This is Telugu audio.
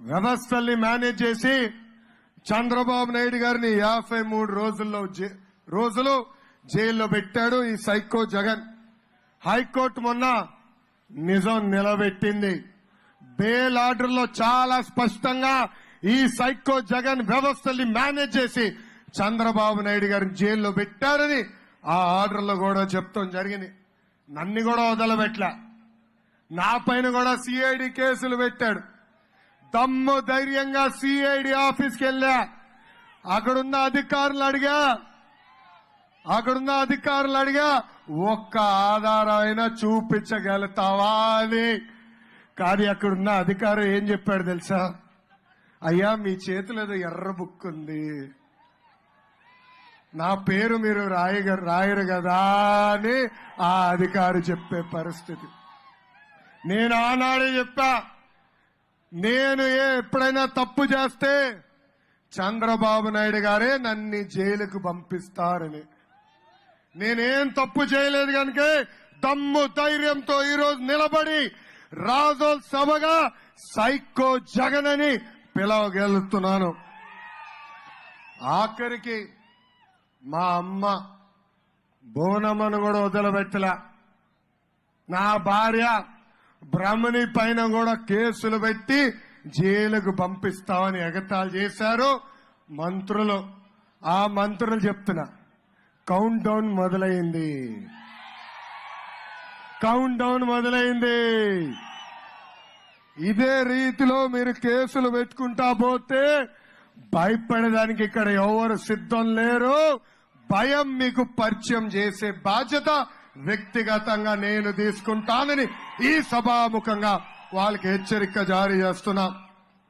వ్యవస్థల్ని మేనేజ్ చేసి చంద్రబాబు నాయుడు గారిని 53 రోజులు జైల్లో పెట్టాడు ఈ సైకో జగన్. హైకోర్టు మొన్న నిజం నిలబెట్టింది. బెయిల్ ఆర్డర్లో చాలా స్పష్టంగా ఈ సైకో జగన్ వ్యవస్థల్ని మేనేజ్ చేసి చంద్రబాబు నాయుడు గారిని జైల్లో పెట్టారని ఆ ఆర్డర్లో కూడా చెప్తాం జరిగింది. నన్ను కూడా వదలబెట్లా, నా పైన కూడా సిఐడి కేసులు పెట్టాడు. దమ్ము ధైర్యంగా సిఐడి ఆఫీస్కి వెళ్ళా. అక్కడున్న అధికారులు అడిగా ఒక్క ఆధారం అయినా చూపించగలుగుతావా అని. కానీ అక్కడున్న అధికారి ఏం చెప్పాడు తెలుసా? అయ్యా మీ చేతిలో ఏదో ఎర్ర బుక్ ఉంది, నా పేరు మీరు రాయరు కదా అని ఆ అధికారి చెప్పే పరిస్థితి. నేను ఆనాడే చెప్పా, నేను ఎప్పుడైనా తప్పు చేస్తే చంద్రబాబు నాయుడు గారే నన్ను జైలుకు పంపిస్తారని. నేనేం తప్పు చేయలేదు కనుక దమ్ము ధైర్యంతో ఈరోజు నిలబడి రాజోత్సవగా సైకో జగన్ అని పిలవగలుగుతున్నాను. ఆఖరికి మా అమ్మ బోనమ్మను కూడా వదిలిపెట్టలా. నా భార్య బ్రహ్మణి పైన కూడా కేసులు పెట్టి జైలుకు పంపిస్తామని ఎగతాళి చేశారు మంత్రులు. ఆ మంత్రులు చెప్తున్నా, కౌంట్ డౌన్ మొదలైంది. ఇదే రీతిలో మీరు కేసులు పెట్టుకుంటా పోతే భయపడడానికి ఇక్కడ ఎవరు సిద్ధం లేరు. భయం మీకు పరిచయం చేసే బాధ్యత వ్యక్తిగతంగా నేను తీసుకుంటానని ఈ సభాముఖంగా వాళ్ళకి హెచ్చరిక జారీ చేస్తున్నా.